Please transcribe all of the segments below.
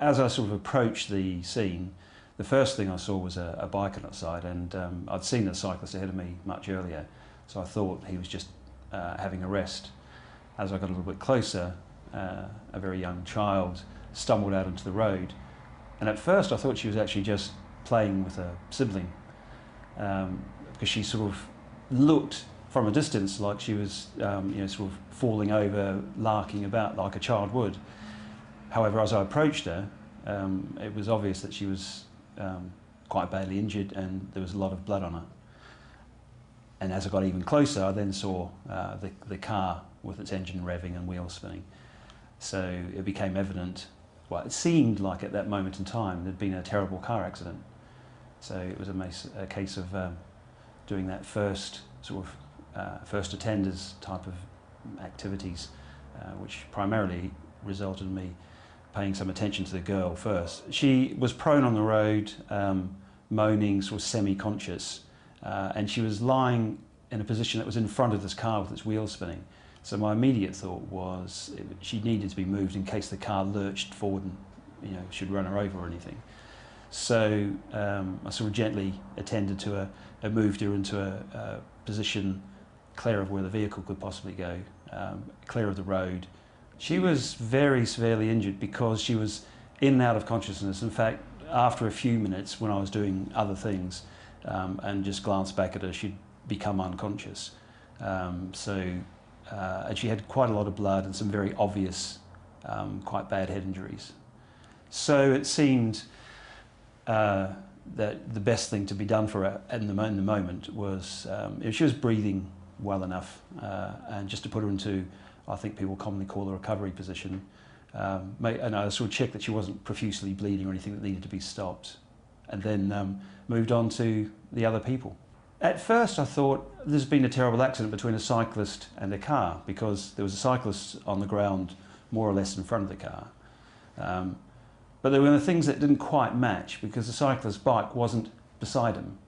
as I sort of approached the scene, the first thing I saw was a biker outside, and I'd seen a cyclist ahead of me much earlier, so I thought he was just having a rest. As I got a little bit closer, a very young child stumbled out into the road, and at first I thought she was actually just playing with a sibling, because she sort of looked from a distance like she was sort of falling over, larking about like a child would. However, as I approached her, it was obvious that she was quite badly injured and there was a lot of blood on her. And as I got even closer, I then saw the car with its engine revving and wheels spinning. So it became evident, well, it seemed like at that moment in time there'd been a terrible car accident. So it was a case of doing that first sort of first attenders type of activities, which primarily resulted in me paying some attention to the girl first. She was prone on the road, moaning, sort of semi-conscious, and she was lying in a position that was in front of this car with its wheels spinning. So my immediate thought was she needed to be moved in case the car lurched forward and should run her over or anything. So I sort of gently attended to her and moved her into a position clear of where the vehicle could possibly go, clear of the road. She was very severely injured because she was in and out of consciousness. In fact, after a few minutes when I was doing other things and just glanced back at her, she'd become unconscious. And she had quite a lot of blood and some very obvious, quite bad head injuries. So it seemed that the best thing to be done for her in the moment was, if she was breathing well enough, and just to put her into, I think people commonly call a recovery position, and I sort of checked that she wasn't profusely bleeding or anything that needed to be stopped, and then moved on to the other people. At first I thought there's been a terrible accident between a cyclist and a car, because there was a cyclist on the ground more or less in front of the car. But there were things that didn't quite match, because the cyclist's bike wasn't beside him.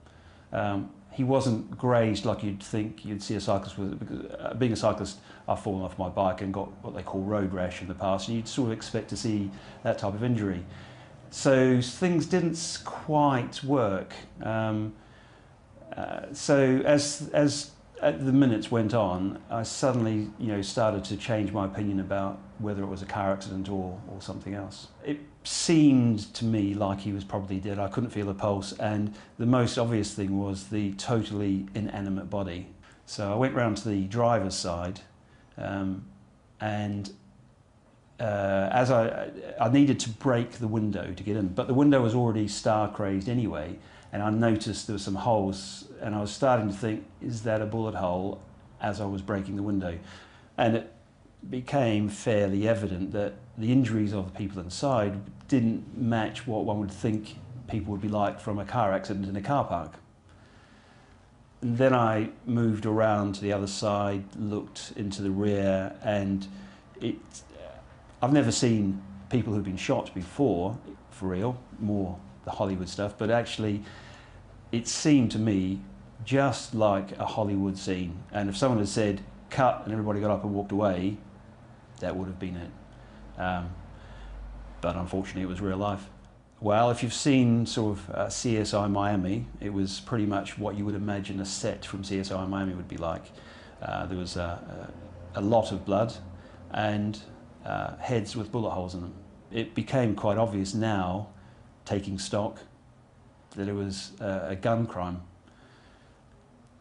He wasn't grazed like you'd think you'd see a cyclist with. Because, being a cyclist, I've fallen off my bike and got what they call road rash in the past, and you'd sort of expect to see that type of injury. So things didn't quite work. So as the minutes went on, I suddenly started to change my opinion about whether it was a car accident or something else. It seemed to me like he was probably dead. I couldn't feel a pulse, and the most obvious thing was the totally inanimate body. So I went round to the driver's side, and as I needed to break the window to get in, but the window was already star crazed anyway, and I noticed there were some holes, and I was starting to think, is that a bullet hole, as I was breaking the window? And it became fairly evident that the injuries of the people inside didn't match what one would think people would be like from a car accident in a car park. And then I moved around to the other side, looked into the rear, and I've never seen people who've been shot before, for real, more the Hollywood stuff, but actually it seemed to me just like a Hollywood scene. And if someone had said, cut, and everybody got up and walked away, that would have been it. But unfortunately it was real life. Well, if you've seen sort of CSI Miami, it was pretty much what you would imagine a set from CSI Miami would be like. There was a lot of blood and heads with bullet holes in them. It became quite obvious now, taking stock, that it was a gun crime.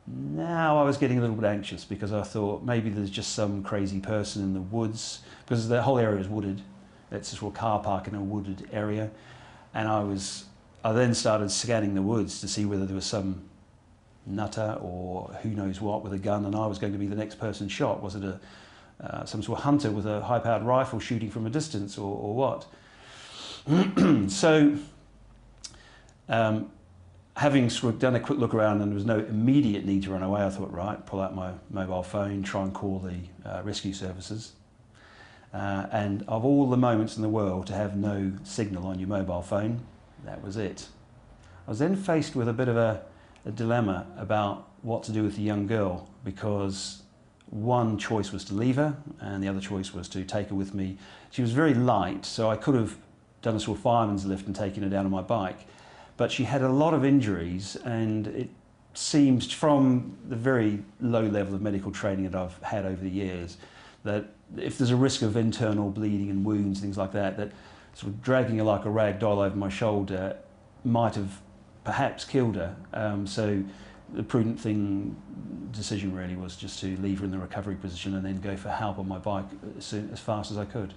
Now I was getting a little bit anxious, because I thought maybe there's just some crazy person in the woods, because the whole area is wooded. It's a sort of car park in a wooded area, and I then started scanning the woods to see whether there was some nutter or who knows what with a gun, and I was going to be the next person shot. Was it some sort of hunter with a high-powered rifle shooting from a distance, or what? So, having sort of done a quick look around and there was no immediate need to run away, I thought, right, pull out my mobile phone, try and call the rescue services. And of all the moments in the world to have no signal on your mobile phone, that was it. I was then faced with a bit of a dilemma about what to do with the young girl, because one choice was to leave her and the other choice was to take her with me. She was very light, so I could have done a sort of fireman's lift and taken her down on my bike. But she had a lot of injuries, and it seems from the very low level of medical training that I've had over the years that if there's a risk of internal bleeding and wounds, things like that, that sort of dragging her like a rag doll over my shoulder might have perhaps killed her. So the prudent decision really was just to leave her in the recovery position and then go for help on my bike as fast as I could.